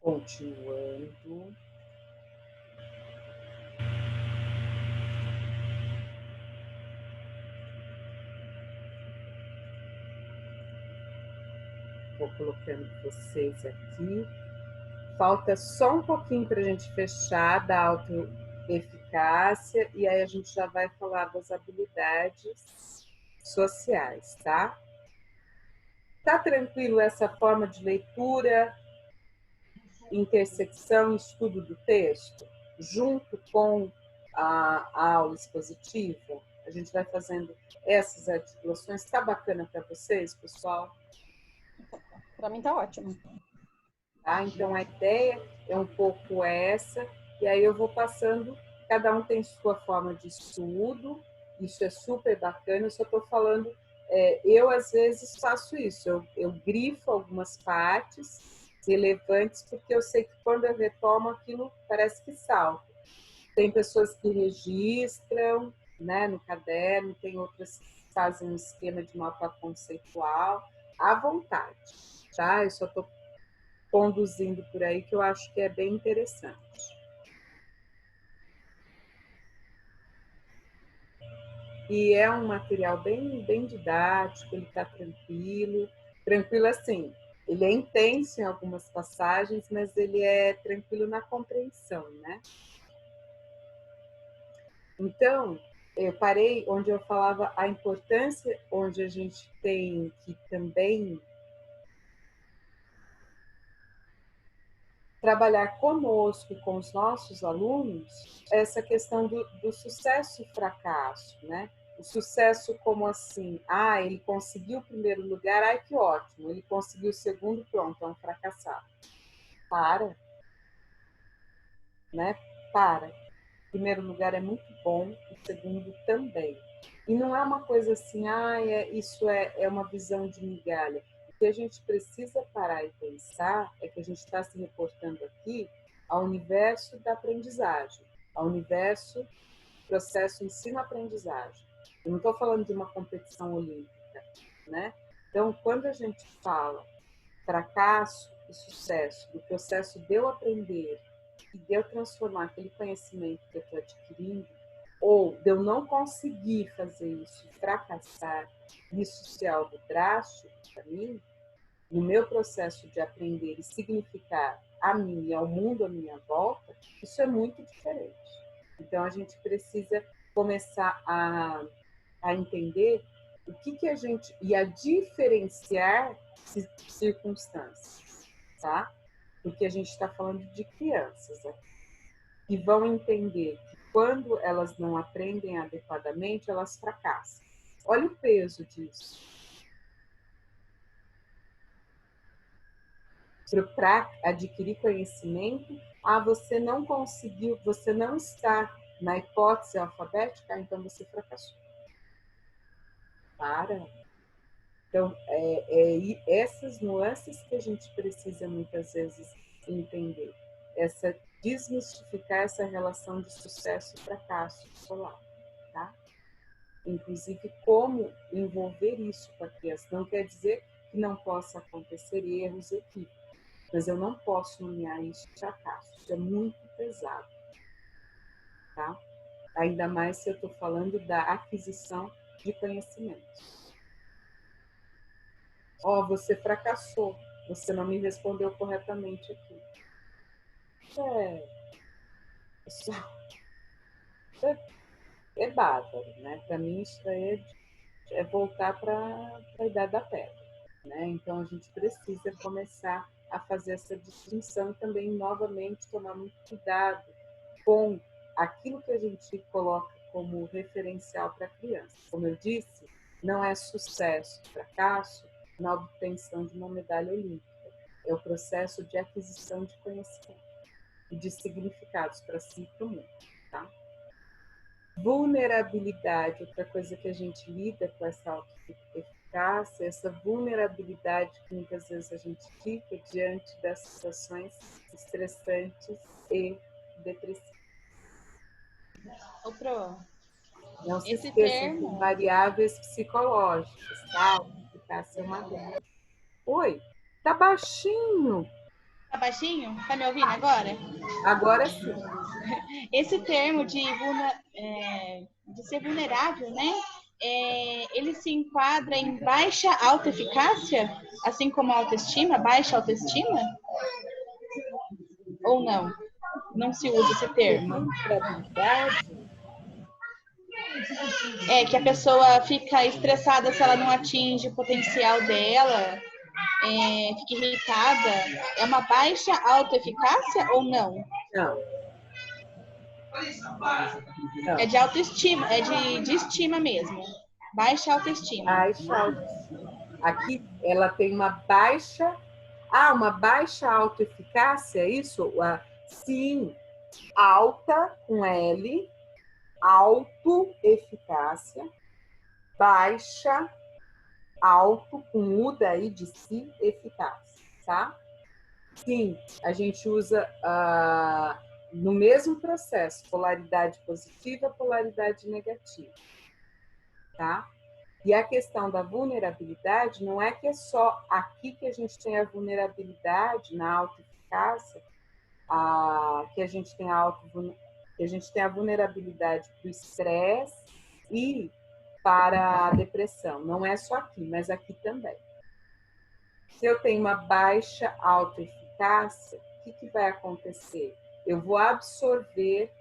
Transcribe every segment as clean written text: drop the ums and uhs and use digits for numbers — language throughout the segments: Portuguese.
Continuando. Vou colocando vocês aqui. Falta só um pouquinho para a gente fechar da autoeficácia e aí a gente já vai falar das habilidades sociais, tá? Tá tranquilo essa forma de leitura, intersecção e estudo do texto, junto com a aula expositiva? A gente vai fazendo essas articulações. Tá bacana para vocês, pessoal? Para mim tá ótimo. Tá? Então, a ideia é um pouco essa, e aí eu vou passando, cada um tem sua forma de estudo, isso é super bacana, eu só estou falando, eu às vezes faço isso, eu grifo algumas partes relevantes, porque eu sei que quando eu retomo aquilo parece que salta. Tem pessoas que registram, né, no caderno, tem outras que fazem um esquema de mapa conceitual, à vontade, tá? Eu só estou conduzindo por aí, que eu acho que é bem interessante. E é um material bem didático, ele está tranquilo assim, ele é intenso em algumas passagens, mas ele é tranquilo na compreensão, né? Então, eu parei onde eu falava a importância, onde a gente tem que também trabalhar conosco e com os nossos alunos essa questão do sucesso e fracasso, né? O sucesso como assim, ele conseguiu o primeiro lugar, ai que ótimo, ele conseguiu o segundo, pronto, é um fracassado. Para, né? Para. O primeiro lugar é muito bom, o segundo também. E não é uma coisa assim, isso é uma visão de migalha. O que a gente precisa parar e pensar é que a gente está se reportando aqui ao universo da aprendizagem, ao universo do processo ensino-aprendizagem. Eu não estou falando de uma competição olímpica, né? Então, quando a gente fala fracasso e sucesso, do processo de eu aprender e de eu transformar aquele conhecimento que eu estou adquirindo, ou de eu não conseguir fazer isso, fracassar, isso ser algo drástico para mim, no meu processo de aprender e significar a mim e ao mundo à minha volta, isso é muito diferente. Então, a gente precisa começar a entender o que a gente... e a diferenciar circunstâncias, tá? Porque a gente está falando de crianças aqui, que vão entender que quando elas não aprendem adequadamente, elas fracassam. Olha o peso disso. Para adquirir conhecimento, você não conseguiu, você não está na hipótese alfabética, então você fracassou. Para. Então, essas nuances que a gente precisa muitas vezes entender. Desmistificar essa relação de sucesso e fracasso escolar, tá? Inclusive, como envolver isso com a criança. Não quer dizer que não possa acontecer erros, equívocos, mas eu não posso nomear isso de fracasso. Isso é muito pesado, tá? Ainda mais se eu estou falando da aquisição de conhecimentos. Você fracassou, você não me respondeu corretamente aqui. É bárbaro, né? Para mim, isso é voltar para a idade da pedra, né? Então, a gente precisa começar a fazer essa distinção e também, novamente, tomar muito cuidado com aquilo que a gente coloca como referencial para a criança. Como eu disse, não é sucesso, fracasso na obtenção de uma medalha olímpica. É o processo de aquisição de conhecimento e de significados para si e para o mundo, tá? Vulnerabilidade, outra coisa que a gente lida com essa autoeficácia, essa vulnerabilidade que muitas vezes a gente fica diante das situações estressantes e depressivas. Não se esqueçam de variáveis psicológicas, tá? Autoeficácia é uma delas. Oi, tá baixinho. Tá baixinho? Tá me ouvindo agora? Agora sim. Esse termo de ser vulnerável, né? Ele se enquadra em baixa autoeficácia, assim como a autoestima, baixa autoestima? Ou não? Não se usa esse termo. Vulnerabilidade? Que a pessoa fica estressada se ela não atinge o potencial dela, fica irritada. É uma baixa autoeficácia ou não? Não. É de autoestima, é de estima mesmo. Baixa autoestima. Baixa autoestima. Aqui ela tem uma baixa. Uma baixa autoeficácia, é isso? Sim, alta com L, autoeficácia, baixa, alto com U daí de si, eficácia, tá? Sim, a gente usa no mesmo processo, polaridade positiva, polaridade negativa, tá? E a questão da vulnerabilidade não é que é só aqui que a gente tem a vulnerabilidade na autoeficácia, que a gente tem a vulnerabilidade para o estresse e para a depressão. Não é só aqui, mas aqui também. Se eu tenho uma baixa autoeficácia, o que vai acontecer? Eu vou absorver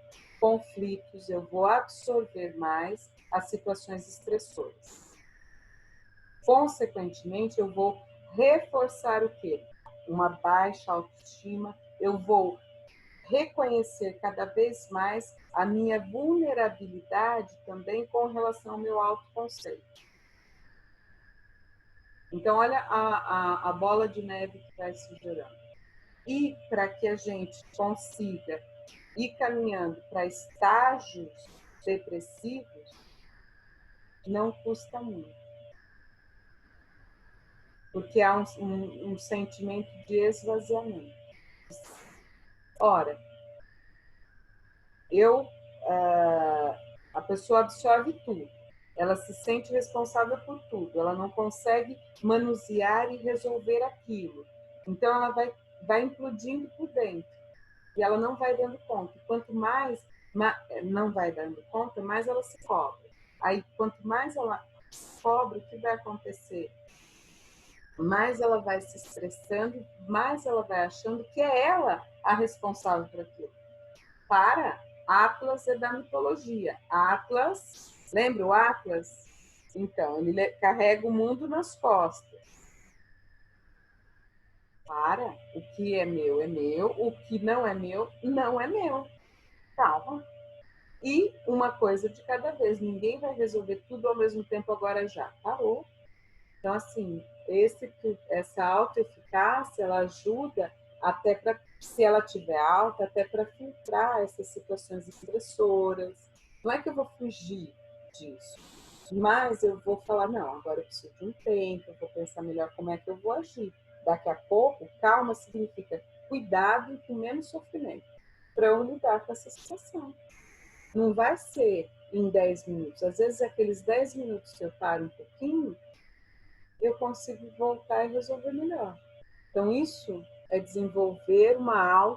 conflitos, eu vou absorver mais as situações estressoras. Consequentemente, eu vou reforçar o quê? Uma baixa autoestima, eu vou reconhecer cada vez mais a minha vulnerabilidade também com relação ao meu autoconceito. Então, olha a bola de neve que vai se gerando. E para que a gente consiga ir caminhando para estágios depressivos, não custa muito. Porque há um sentimento de esvaziamento. Ora, a pessoa absorve tudo. Ela se sente responsável por tudo. Ela não consegue manusear e resolver aquilo. Então, ela vai implodindo por dentro. E ela não vai dando conta. Quanto mais não vai dando conta, mais ela se cobra. Aí, quanto mais ela se cobra, o que vai acontecer? Mais ela vai se estressando, mais ela vai achando que é ela a responsável por aquilo. Atlas é da mitologia. Atlas, lembra o Atlas? Então, ele carrega o mundo nas costas. O que é meu, o que não é meu, não é meu. Calma. E uma coisa de cada vez, ninguém vai resolver tudo ao mesmo tempo agora já. Parou. Então, assim, essa autoeficácia, ela ajuda até para, se ela tiver alta, até para filtrar essas situações estressoras. Não é que eu vou fugir disso, mas eu vou falar, não, agora eu preciso de um tempo, eu vou pensar melhor como é que eu vou agir. Daqui a pouco, calma significa cuidado e com menos sofrimento para eu lidar com essa situação. Não vai ser em 10 minutos. Às vezes, aqueles 10 minutos que eu paro um pouquinho, eu consigo voltar e resolver melhor. Então, isso é desenvolver uma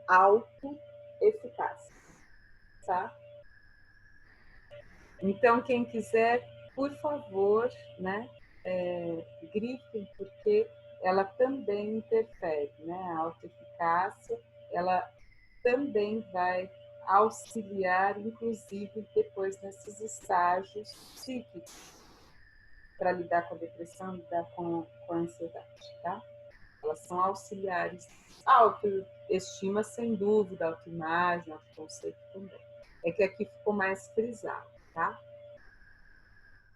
auto-eficácia, tá? Então, quem quiser, por favor, né, grifem, porque ela também interfere, né? A autoeficácia, ela também vai auxiliar, inclusive, depois nesses estágios psíquicos, para lidar com a depressão, lidar com a ansiedade, tá? Elas são auxiliares. A autoestima, sem dúvida, a autoimagem, autoconceito também. É que aqui ficou mais frisado, tá?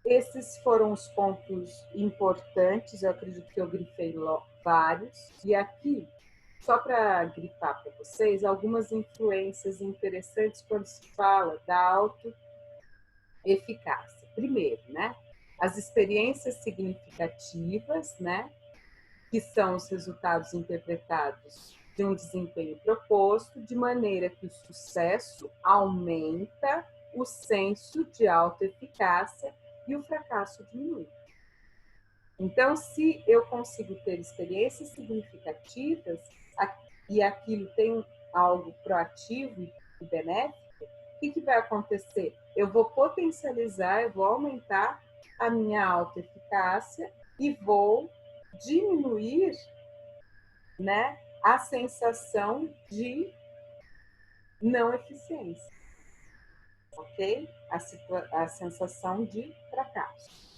Esses foram os pontos importantes, eu acredito que eu grifei vários. E aqui, só para grifar para vocês, algumas influências interessantes quando se fala da autoeficácia. Primeiro, né? As experiências significativas, né? Que são os resultados interpretados de um desempenho proposto, de maneira que o sucesso aumenta o senso de autoeficácia e o fracasso diminui. Então, se eu consigo ter experiências significativas e aquilo tem algo proativo e benéfico, o que vai acontecer? Eu vou potencializar, eu vou aumentar a minha autoeficácia e vou diminuir, né, a sensação de não eficiência, ok? A sensação de fracasso.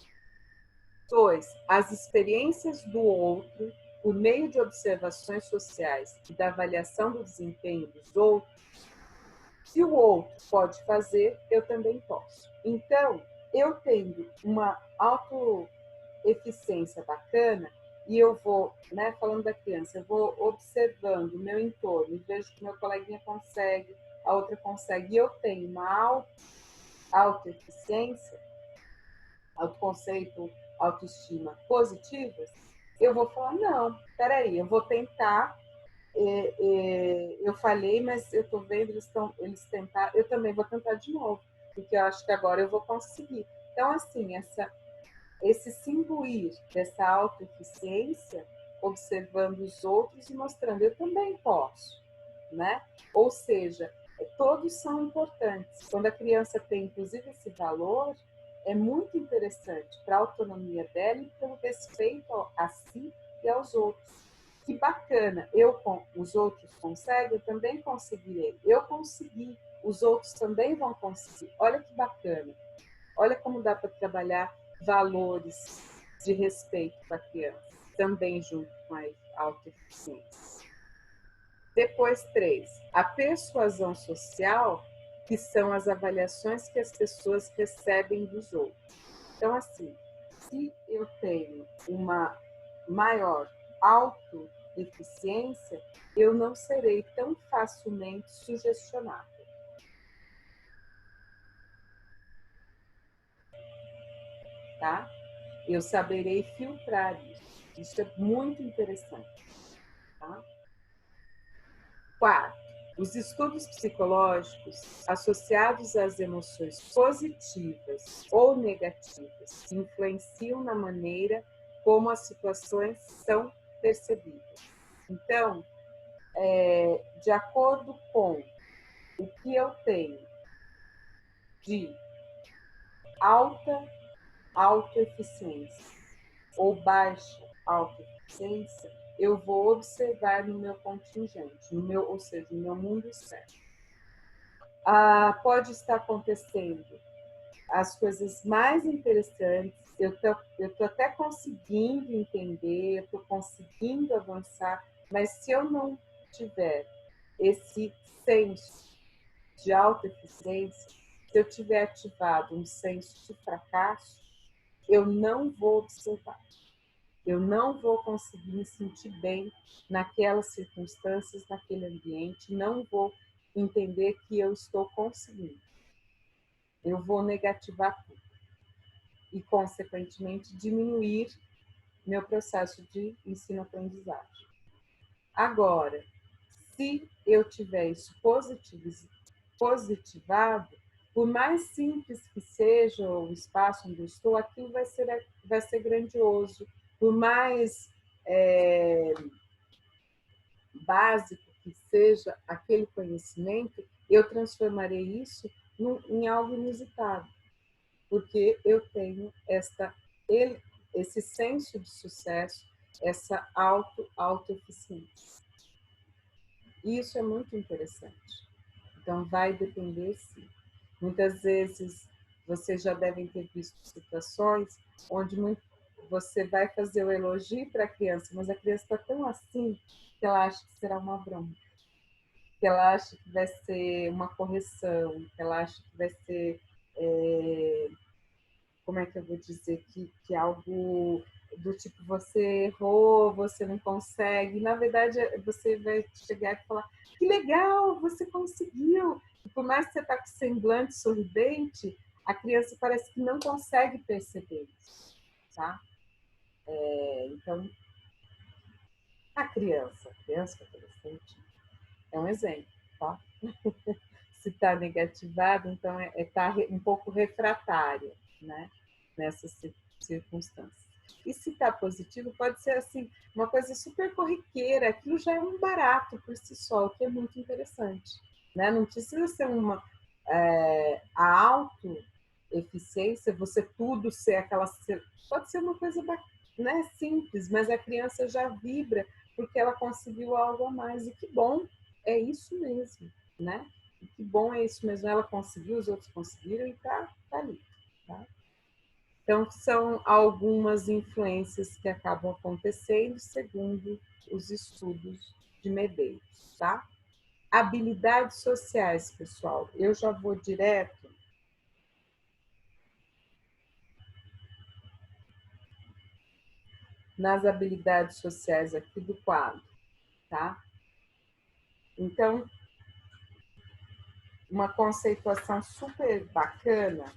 2. As experiências do outro, por meio de observações sociais e da avaliação do desempenho dos outros, se o outro pode fazer, eu também posso. Então, eu tendo uma autoeficiência bacana, e eu vou, né, falando da criança, eu vou observando o meu entorno, e vejo que meu coleguinha consegue, a outra consegue, e eu tenho uma autoeficiência, autoconceito, autoestima positivas, eu vou falar, não, peraí, eu vou tentar, eu falhei, mas eu estou vendo, eles tentaram, eu também vou tentar de novo, porque eu acho que agora eu vou conseguir. Então, assim, esse se imbuir dessa autoeficiência, observando os outros e mostrando, eu também posso, né? Ou seja, todos são importantes. Quando a criança tem, inclusive, esse valor, é muito interessante para a autonomia dela e pelo respeito a si e aos outros. Que bacana, os outros conseguem, eu também conseguirei. Eu consegui, os outros também vão conseguir. Olha que bacana. Olha como dá para trabalhar valores de respeito para a criança, também junto com a autoeficiência. Depois, 3, a persuasão social, que são as avaliações que as pessoas recebem dos outros. Então, assim, se eu tenho uma maior autoeficiência, eu não serei tão facilmente sugestionável. Tá? Eu saberei filtrar isso. Isso é muito interessante. Tá? 4. Os estudos psicológicos associados às emoções positivas ou negativas influenciam na maneira como as situações são percebidas. Então, de acordo com o que eu tenho de alta autoeficiência ou baixa autoeficiência, eu vou observar no meu contingente, ou seja, no meu mundo externo. Pode estar acontecendo as coisas mais interessantes, eu tô até conseguindo entender, eu estou conseguindo avançar, mas se eu não tiver esse senso de autoeficiência, se eu tiver ativado um senso de fracasso, eu não vou observar. Eu não vou conseguir me sentir bem naquelas circunstâncias, naquele ambiente, não vou entender que eu estou conseguindo. Eu vou negativar tudo e, consequentemente, diminuir meu processo de ensino-aprendizagem. Agora, se eu tiver isso positivado, por mais simples que seja o espaço onde eu estou, aquilo vai ser grandioso. Por mais básico que seja aquele conhecimento, eu transformarei isso em algo inusitado, porque eu tenho esse senso de sucesso, essa autoeficiência. Isso é muito interessante. Então, vai depender, sim. Muitas vezes, vocês já devem ter visto situações onde você vai fazer o elogio para a criança, mas a criança está tão assim que ela acha que será uma bronca, que ela acha que vai ser uma correção, que ela acha que vai ser, como é que eu vou dizer, que algo do tipo, você errou, você não consegue. Na verdade, você vai chegar e falar, que legal, você conseguiu. E por mais que você está com semblante sorridente, a criança parece que não consegue perceber isso, tá? Então, a criança, adolescente, é um exemplo, tá? Se está negativado, então está um pouco refratário, né? Nessas circunstâncias. E se está positivo, pode ser assim, uma coisa super corriqueira, aquilo já é um barato por si só, o que é muito interessante, né? Não precisa ser a autoeficiência, você tudo ser aquela... Pode ser uma coisa, né, simples, mas a criança já vibra porque ela conseguiu algo a mais. E que bom, é isso mesmo, né? E que bom é isso mesmo, ela conseguiu, os outros conseguiram e tá ali, tá? Então, são algumas influências que acabam acontecendo segundo os estudos de Medeiros, tá? Habilidades sociais, pessoal. Eu já vou direto nas habilidades sociais aqui do quadro, tá? Então, uma conceituação super bacana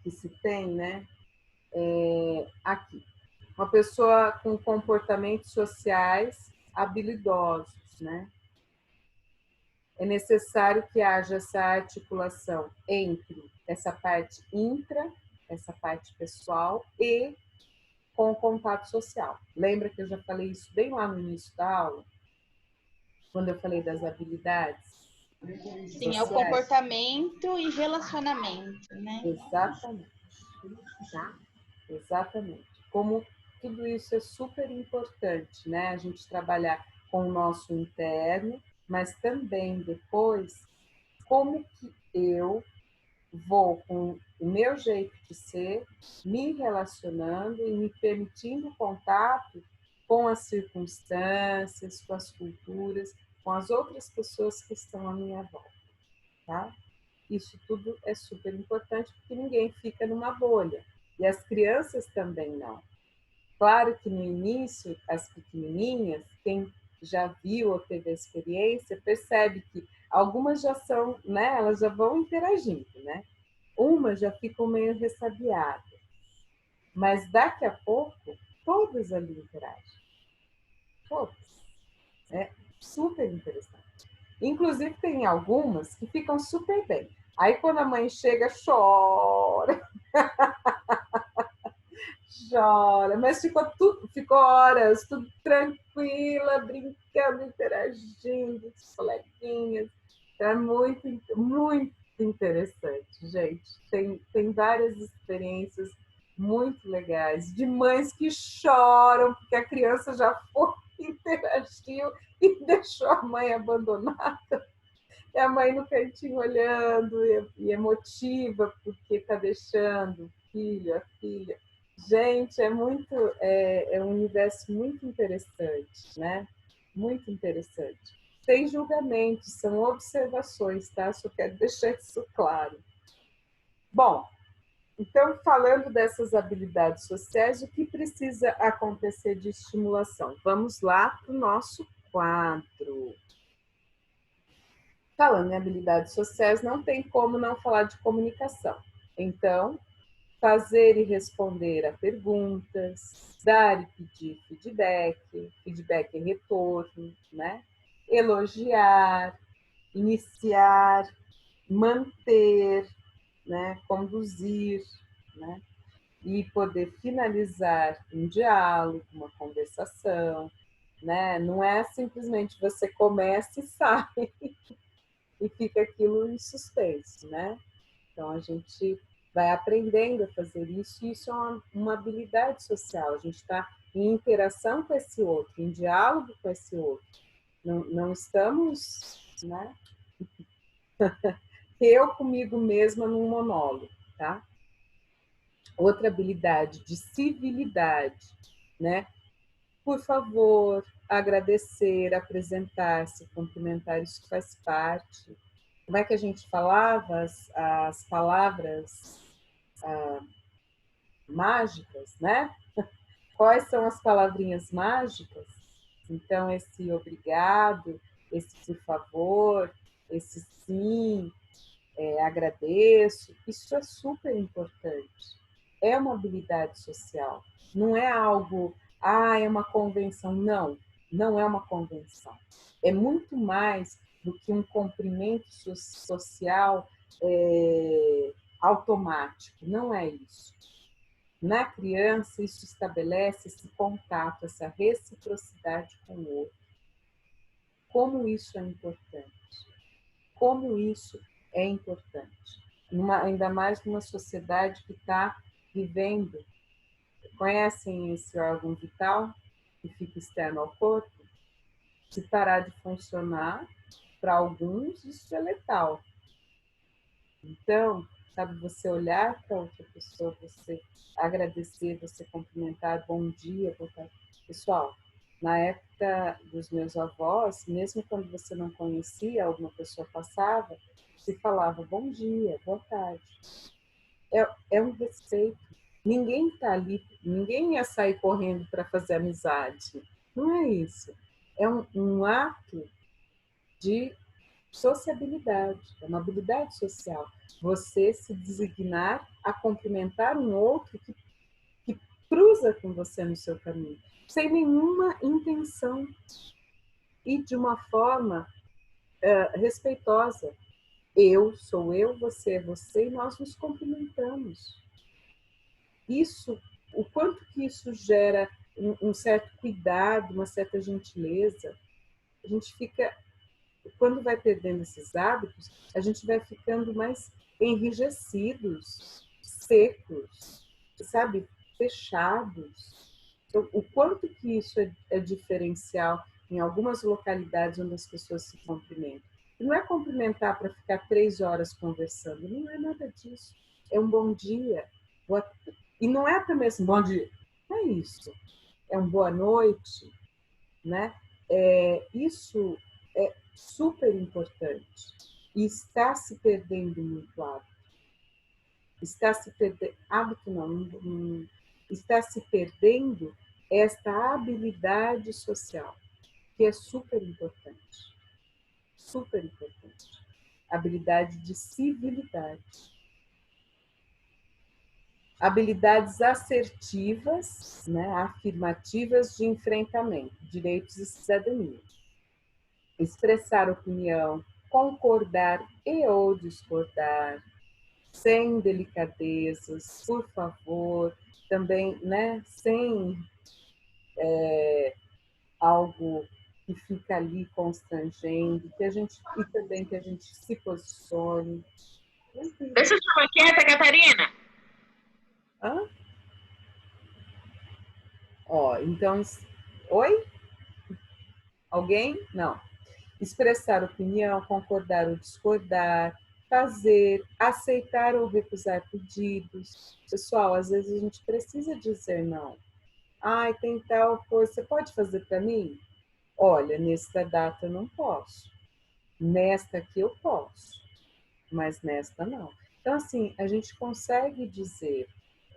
que se tem, né? Aqui. Uma pessoa com comportamentos sociais habilidosos, né? É necessário que haja essa articulação entre essa parte intra, essa parte pessoal e com o contato social. Lembra que eu já falei isso bem lá no início da aula? Quando eu falei das habilidades? Sim, é o comportamento e relacionamento, né? Exatamente. Tá? Exatamente. Como tudo isso é super importante, né? A gente trabalhar com o nosso interno, mas também depois como que eu vou, com o meu jeito de ser, me relacionando e me permitindo contato com as circunstâncias, com as culturas, com as outras pessoas que estão à minha volta, tá? Isso tudo é super importante porque ninguém fica numa bolha. E as crianças também não. Claro que no início, as pequenininhas, quem já viu ou teve a experiência, percebe que algumas já são, né, elas já vão interagindo, né? Umas já ficam meio ressabiadas. Mas daqui a pouco, todas ali interagem. Todas. É super interessante. Inclusive, tem algumas que ficam super bem. Aí, quando a mãe chega, chora. Chora, mas ficou horas, tudo tranquila, brincando, interagindo, com os coleguinhas. É muito, muito interessante, gente. Tem várias experiências muito legais, de mães que choram porque a criança já foi, interagiu e deixou a mãe abandonada. E a mãe no cantinho olhando e emotiva porque está deixando o filho, a filha. Gente, é um universo muito interessante, né? Muito interessante. Sem julgamentos, são observações, tá? Só quero deixar isso claro. Bom, então, falando dessas habilidades sociais, o que precisa acontecer de estimulação? Vamos lá para o nosso quadro. Falando em habilidades sociais, não tem como não falar de comunicação. Então, fazer e responder a perguntas, dar e pedir feedback e retorno, né? Elogiar, iniciar, manter, né? Conduzir, né? E poder finalizar um diálogo, uma conversação, né? Não é simplesmente você começa e sai e fica aquilo em suspenso, né? Então, a gente vai aprendendo a fazer isso, e isso é uma habilidade social. A gente está em interação com esse outro, em diálogo com esse outro. Não estamos, né? Eu comigo mesma num monólogo, tá? Outra habilidade de civilidade, né? Por favor, agradecer, apresentar-se, cumprimentar, isso faz parte. Como é que a gente falava? As palavras mágicas, né? Quais são as palavrinhas mágicas? Então, esse obrigado, esse por favor, esse sim, agradeço, isso é super importante. É uma habilidade social. Não é algo, é uma convenção. Não, não é uma convenção. É muito mais do que um cumprimento social automático. Não é isso. Na criança, isso estabelece esse contato, essa reciprocidade com o outro. Como isso é importante. Como isso é importante. Ainda mais numa sociedade que está vivendo. Conhecem esse órgão vital que fica externo ao corpo? Se parar de funcionar, para alguns isso é letal. Então, sabe, você olhar para outra pessoa, você agradecer, você cumprimentar, bom dia, boa tarde. Pessoal, na época dos meus avós, mesmo quando você não conhecia, alguma pessoa passava, se falava bom dia, boa tarde. É um respeito. Ninguém está ali, ninguém ia sair correndo para fazer amizade. Não é isso. É um ato de sociabilidade, é uma habilidade social. Você se designar a cumprimentar um outro que cruza com você no seu caminho, sem nenhuma intenção e de uma forma respeitosa. Eu sou eu, você é você e nós nos cumprimentamos. Isso, o quanto que isso gera um certo cuidado, uma certa gentileza, a gente fica, quando vai perdendo esses hábitos, a gente vai ficando mais enrijecidos, secos, sabe, fechados. Então, o quanto que isso é diferencial em algumas localidades onde as pessoas se cumprimentam. E não é cumprimentar para ficar 3 horas conversando, não é nada disso. É um bom dia. E não é até mesmo bom dia, não é isso. É um boa noite, né? Isso é super importante e está se perdendo muito hábito. Está se perdendo, hábito não, está se perdendo esta habilidade social, que é super importante. Super importante. Habilidade de civilidade. Habilidades assertivas, né, afirmativas de enfrentamento, direitos e cidadania. Expressar opinião, concordar e ou discordar, sem delicadezas, por favor, também, né, sem algo que fica ali constrangendo, e também que a gente se posicione. Deixa eu chamar quieta, Catarina. Hã? Ó, então, oi? Alguém? Não. Expressar opinião, concordar ou discordar, fazer, aceitar ou recusar pedidos. Pessoal, às vezes a gente precisa dizer não. Ai, tem tal coisa, você pode fazer para mim? Olha, nesta data eu não posso. Nesta aqui eu posso, mas nesta não. Então, assim, a gente consegue dizer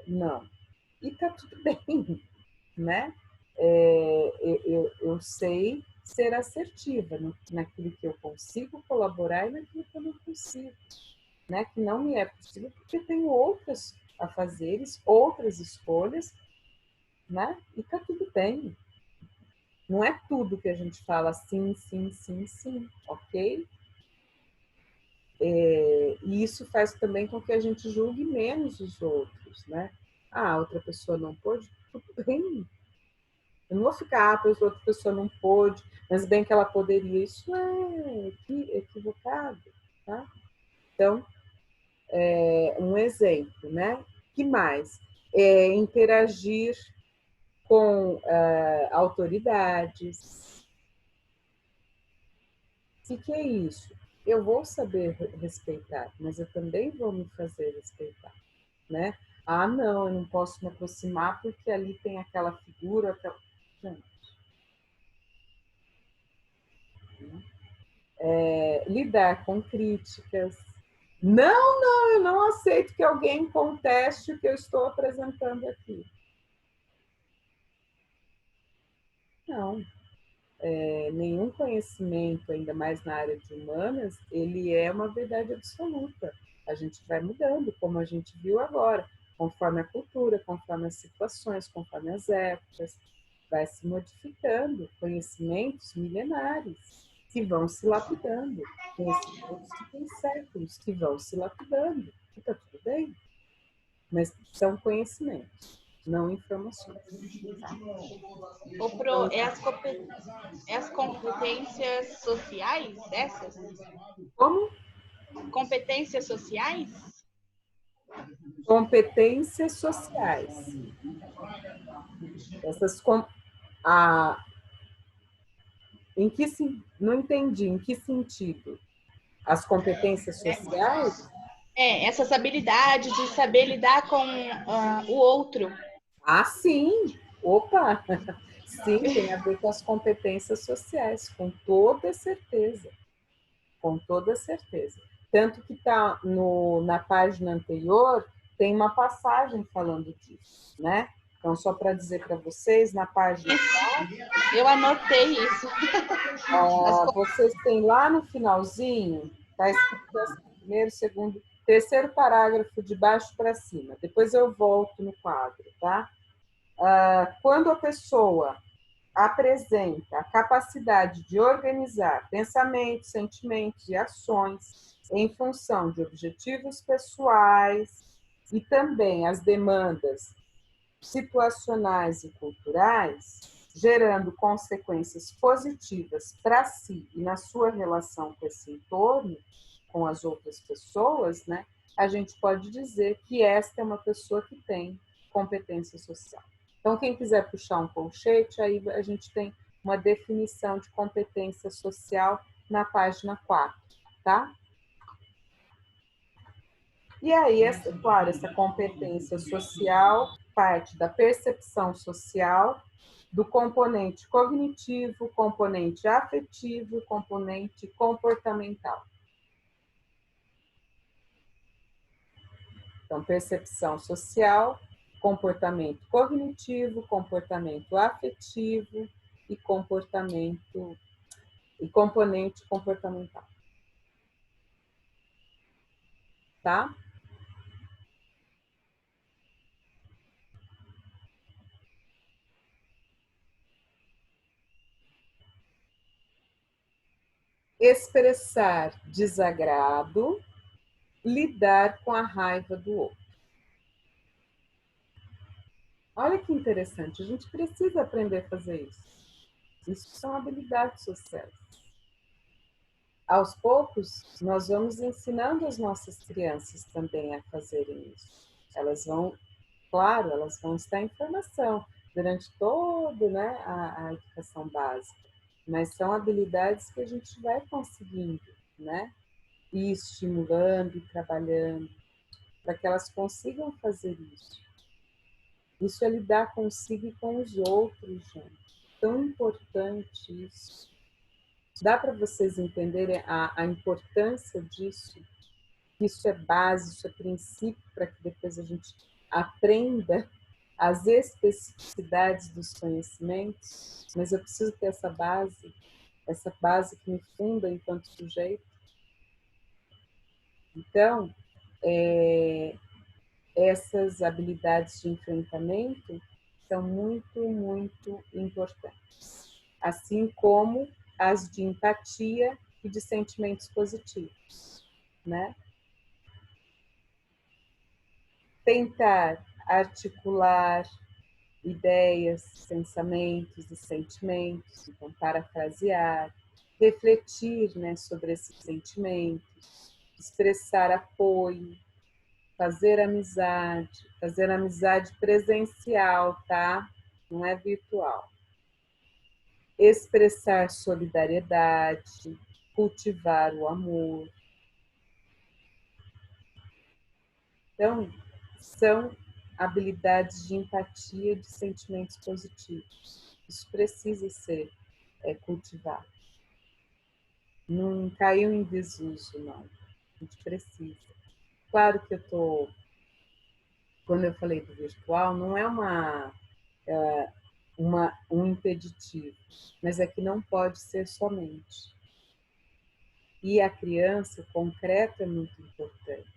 não. E tá tudo bem, né? Eu sei ser assertiva naquilo que eu consigo colaborar e naquilo que eu não consigo, né? Que não me é possível porque tenho outras a fazer, outras escolhas, né? E tá tudo bem. Não é tudo que a gente fala sim, sim, sim, sim, ok? E isso faz também com que a gente julgue menos os outros, né? Ah, outra pessoa não pôde, tudo bem. Eu não vou ficar, pois outra pessoa não pôde, mas bem que ela poderia. Isso é equivocado, tá? Então, um exemplo, né? Que mais? Interagir com autoridades. O que é isso? Eu vou saber respeitar, mas eu também vou me fazer respeitar, né? Ah, não, eu não posso me aproximar porque ali tem aquela figura, aquela... lidar com críticas. Não, eu não aceito que alguém conteste o que eu estou apresentando aqui. Não. Nenhum conhecimento, ainda mais na área de humanas, ele é uma verdade absoluta. A gente vai mudando, como a gente viu agora, conforme a cultura, conforme as situações, conforme as épocas, vai se modificando conhecimentos milenares que vão se lapidando, conhecimentos que têm séculos que vão se lapidando. E está tudo bem, mas são conhecimentos, não informações. Tá? É as competências sociais essas? Como? Competências sociais? Competências sociais. Essas não entendi, em que sentido? As competências sociais? Essas habilidades de saber lidar com o outro. Ah, sim! Opa! Sim, tem a ver com as competências sociais, com toda certeza. Com toda certeza. Tanto que está na página anterior, tem uma passagem falando disso, né? Então, só para dizer para vocês, na página 4, eu anotei isso. Vocês têm lá no finalzinho, está escrito assim, primeiro, segundo, terceiro parágrafo de baixo para cima. Depois eu volto no quadro, tá? Quando a pessoa apresenta a capacidade de organizar pensamentos, sentimentos e ações em função de objetivos pessoais e também as demandas situacionais e culturais, gerando consequências positivas para si e na sua relação com esse entorno, com as outras pessoas, né? A gente pode dizer que esta é uma pessoa que tem competência social. Então, quem quiser puxar um colchete, aí a gente tem uma definição de competência social na página 4, tá? E aí, claro, essa competência social parte da percepção social, do componente cognitivo, componente afetivo, componente comportamental. Então, percepção social, comportamento cognitivo, comportamento afetivo e componente comportamental. Tá? Expressar desagrado, lidar com a raiva do outro. Olha que interessante, a gente precisa aprender a fazer isso. Isso são habilidades sociais. Aos poucos, nós vamos ensinando as nossas crianças também a fazerem isso. Elas vão, claro, elas vão estar em formação durante toda, né, a educação básica, mas são habilidades que a gente vai conseguindo, né, ir estimulando e trabalhando para que elas consigam fazer isso. Isso é lidar consigo e com os outros, gente. Tão importante isso. Dá para vocês entenderem a importância disso? Isso é base, isso é princípio para que depois a gente aprenda as especificidades dos conhecimentos, mas eu preciso ter essa base que me funda enquanto sujeito. Então, essas habilidades de enfrentamento são muito, muito importantes. Assim como as de empatia e de sentimentos positivos, né? Tentar articular ideias, pensamentos e sentimentos, então parafrasear, refletir, né, sobre esses sentimentos, expressar apoio, fazer amizade presencial, tá? Não é virtual. Expressar solidariedade, cultivar o amor. Então, são habilidades de empatia, de sentimentos positivos. Isso precisa ser cultivado. Não caiu em desuso, não. A gente precisa. Claro que quando eu falei do virtual, não é um impeditivo, mas é que não pode ser somente. E a criança, o concreto é muito importante.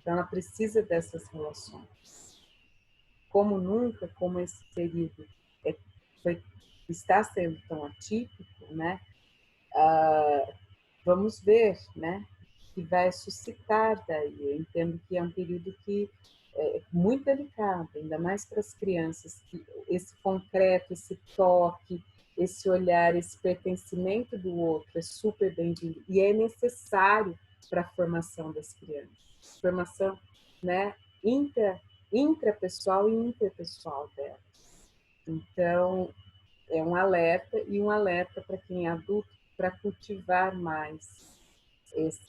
Então, ela precisa dessas relações. Como nunca, como esse período está sendo tão atípico, né? Vamos ver, né? Que vai suscitar daí. Eu entendo que é um período que muito delicado, ainda mais para as crianças, que esse concreto, esse toque, esse olhar, esse pertencimento do outro é super bem-vindo e é necessário para a formação das crianças. Formação, né, intrapessoal e interpessoal delas. Então, é um alerta e um alerta para quem é adulto para cultivar mais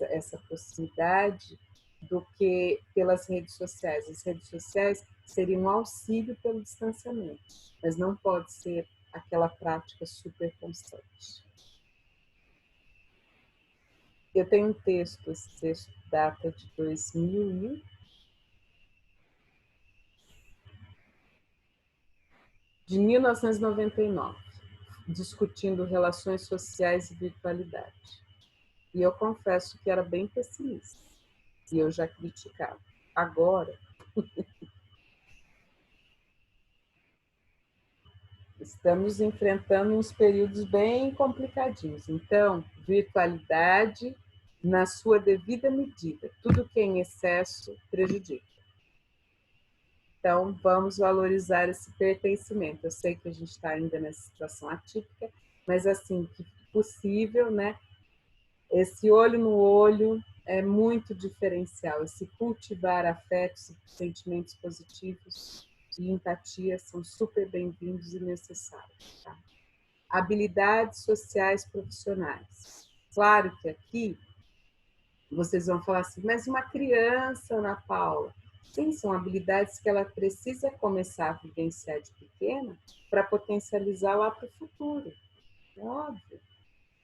essa proximidade do que pelas redes sociais. As redes sociais seriam um auxílio pelo distanciamento, mas não pode ser aquela prática super constante. Eu tenho um texto, esse texto data de 1999, discutindo relações sociais e virtualidade. E eu confesso que era bem pessimista, e eu já criticava. Agora, estamos enfrentando uns períodos bem complicadinhos. Então, virtualidade na sua devida medida. Tudo que é em excesso prejudica. Então, vamos valorizar esse pertencimento. Eu sei que a gente está ainda nessa situação atípica, mas assim que possível, né? Esse olho no olho é muito diferencial. Esse cultivar afetos e sentimentos positivos e empatia são super bem-vindos e necessários. Tá? Habilidades sociais profissionais. Claro que aqui vocês vão falar assim, mas uma criança, Ana Paula, sim, são habilidades que ela precisa começar a vivenciar de pequena para potencializar lá para o futuro. É óbvio.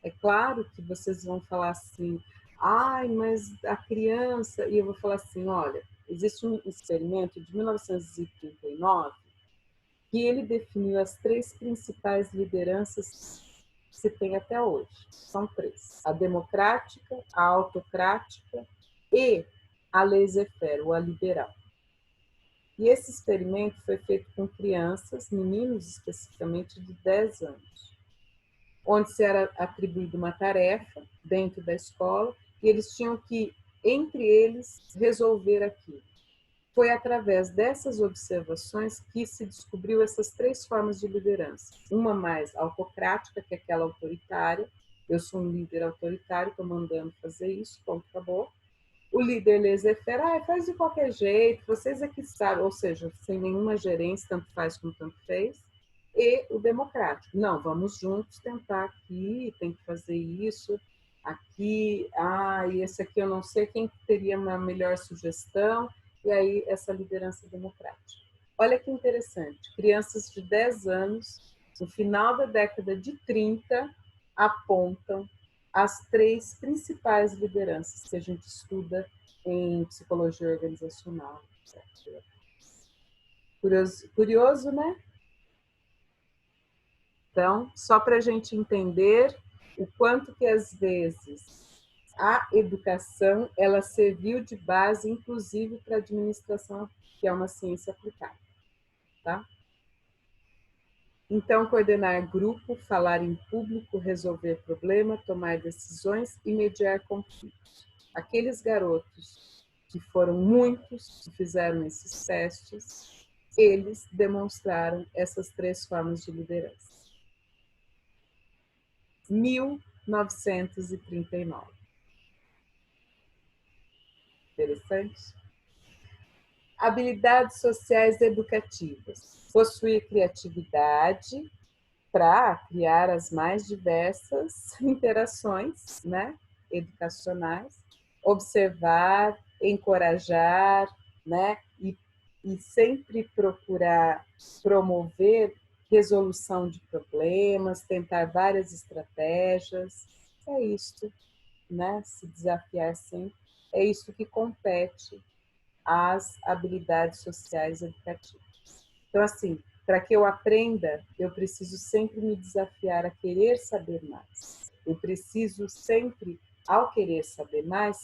É claro que vocês vão falar assim, ai, mas a criança... E eu vou falar assim, olha, existe um experimento de 1939 que ele definiu as 3 principais lideranças que se tem até hoje. São 3. A democrática, a autocrática e a laissez-faire, ou a liberal. E esse experimento foi feito com crianças, meninos especificamente, de 10 anos, onde se era atribuída uma tarefa dentro da escola e eles tinham que, entre eles, resolver aquilo. Foi através dessas observações que se descobriu essas 3 formas de liderança. Uma mais autocrática, que é aquela autoritária. Eu sou um líder autoritário, estou mandando fazer isso, ponto, acabou. O líder laissez-faire, faz de qualquer jeito, vocês é que sabem, ou seja, sem nenhuma gerência, tanto faz como tanto fez. E o democrático, não, vamos juntos tentar aqui, tem que fazer isso, aqui, e esse aqui eu não sei quem teria uma melhor sugestão, e aí essa liderança democrática. Olha que interessante, crianças de 10 anos, no final da década de 30, apontam as 3 principais lideranças que a gente estuda em psicologia organizacional. Curioso, né? Então, só para a gente entender o quanto que às vezes a educação ela serviu de base, inclusive para a administração, que é uma ciência aplicada, tá? Então, coordenar grupo, falar em público, resolver problema, tomar decisões e mediar conflitos. Aqueles garotos que foram muitos, que fizeram esses testes, eles demonstraram essas 3 formas de liderança. 1939. Interessante? Habilidades sociais educativas. Possuir criatividade para criar as mais diversas interações, né, educacionais. Observar, encorajar, né, e sempre procurar promover resolução de problemas, tentar várias estratégias. É isso, né? Se desafiar sempre. É isso que compete às habilidades sociais educativas. Então, assim, para que eu aprenda, eu preciso sempre me desafiar a querer saber mais. Eu preciso sempre, ao querer saber mais,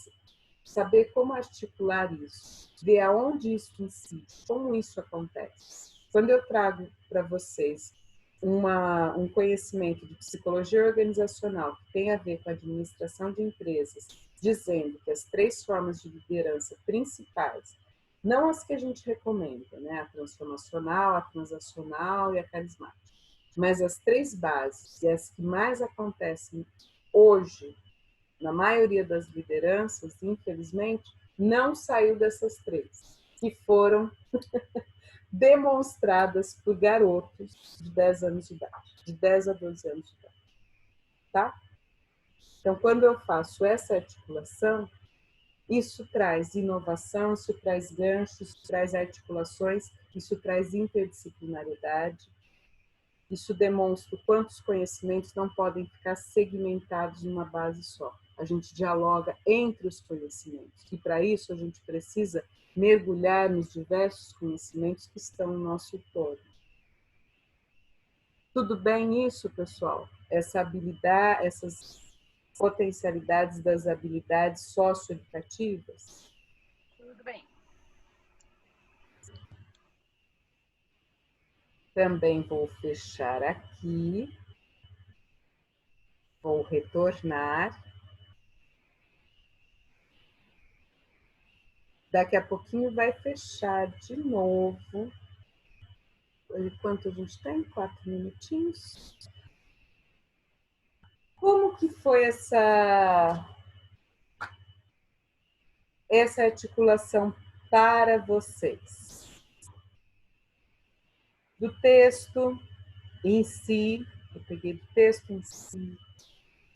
saber como articular isso, ver aonde isso incide, como isso acontece. Quando eu trago para vocês um conhecimento de psicologia organizacional que tem a ver com a administração de empresas, dizendo que as 3 formas de liderança principais Não as que a gente recomenda, né? A transformacional, a transacional e a carismática. Mas as 3 bases, e as que mais acontecem hoje, na maioria das lideranças, infelizmente, não saiu dessas 3, que foram demonstradas por garotos de 10 anos de idade, de 10 a 12 anos de idade. Tá? Então, quando eu faço essa articulação, isso traz inovação, isso traz ganchos, isso traz articulações, isso traz interdisciplinaridade, isso demonstra quantos conhecimentos não podem ficar segmentados numa base só. A gente dialoga entre os conhecimentos e, para isso, a gente precisa mergulhar nos diversos conhecimentos que estão no nosso entorno. Tudo bem isso, pessoal? Essa habilidade, essas potencialidades das habilidades socioeducativas? Tudo bem. Também vou fechar aqui. Vou retornar. Daqui a pouquinho vai fechar de novo. Quanto a gente tem? 4 minutinhos. Como que foi essa articulação para vocês? Do texto em si, eu peguei do texto em si,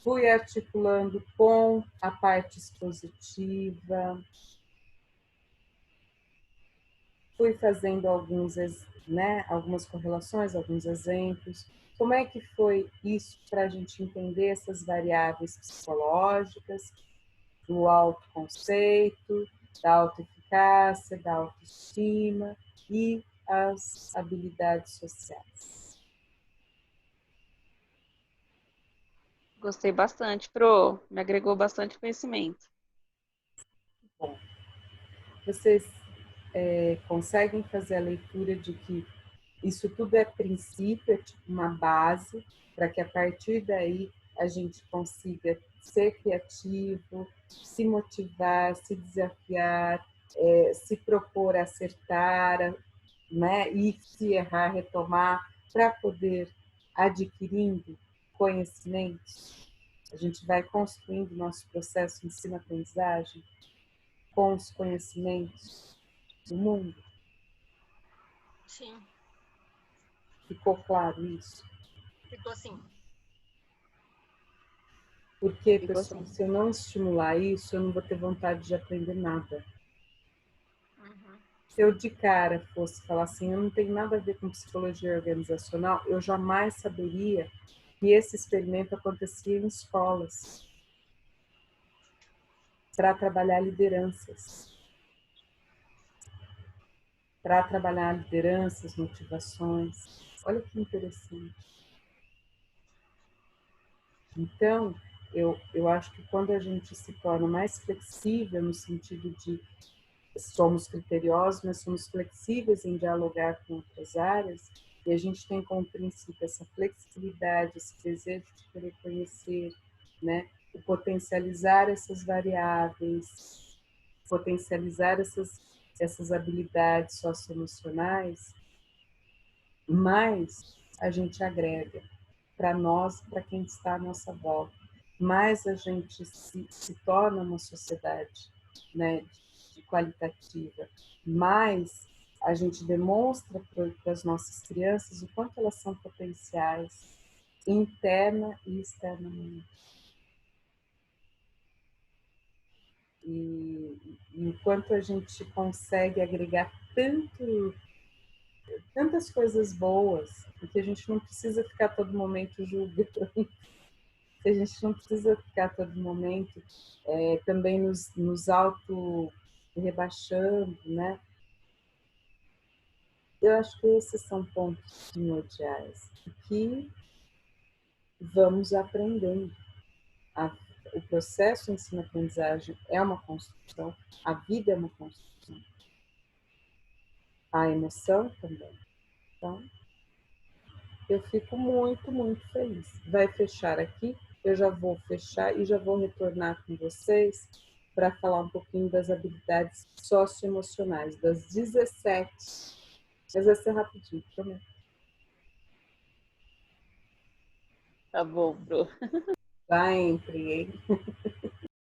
fui articulando com a parte expositiva, fui fazendo algumas correlações, alguns exemplos. Como é que foi isso para a gente entender essas variáveis psicológicas, do autoconceito, da autoeficácia, da autoestima e as habilidades sociais? Gostei bastante, Pro. Me agregou bastante conhecimento. Bom, vocês conseguem fazer a leitura de que isso tudo é princípio, é tipo uma base, para que a partir daí a gente consiga ser criativo, se motivar, se desafiar, se propor a acertar, né? E se errar, retomar, para poder adquirindo conhecimentos. A gente vai construindo nosso processo de ensino-aprendizagem com os conhecimentos do mundo. Sim, Ficou claro isso? ficou assim. Porque, Ficou pessoal, assim. se eu não estimular isso, eu não vou ter vontade de aprender nada. Uhum. Se eu de cara fosse falar assim, eu não tenho nada a ver com psicologia organizacional, eu jamais saberia que esse experimento acontecia em escolas para trabalhar lideranças. Para trabalhar lideranças, motivações. Olha que interessante. Então, eu acho que quando a gente se torna mais flexível, no sentido de somos criteriosos, mas somos flexíveis em dialogar com outras áreas, e a gente tem como princípio essa flexibilidade, esse desejo de querer conhecer, né? O potencializar essas variáveis, potencializar essas habilidades socioemocionais, mais a gente agrega para nós, para quem está à nossa volta, mais a gente se torna uma sociedade, né, qualitativa, mais a gente demonstra para as nossas crianças o quanto elas são potenciais, interna e externamente. E o quanto a gente consegue agregar tantas coisas boas, porque a gente não precisa ficar a todo momento julgando, a gente não precisa ficar a todo momento também nos auto-rebaixando, né? Eu acho que esses são pontos primordiais que vamos aprendendo. O processo ensino-aprendizagem é uma construção, a vida é uma construção, a emoção também. Então, eu fico muito, muito feliz. Vai fechar aqui, eu já vou fechar e já vou retornar com vocês para falar um pouquinho das habilidades socioemocionais, das 17. Mas vai ser rapidinho, prometo. Tá bom, Pro. Vai entre, hein?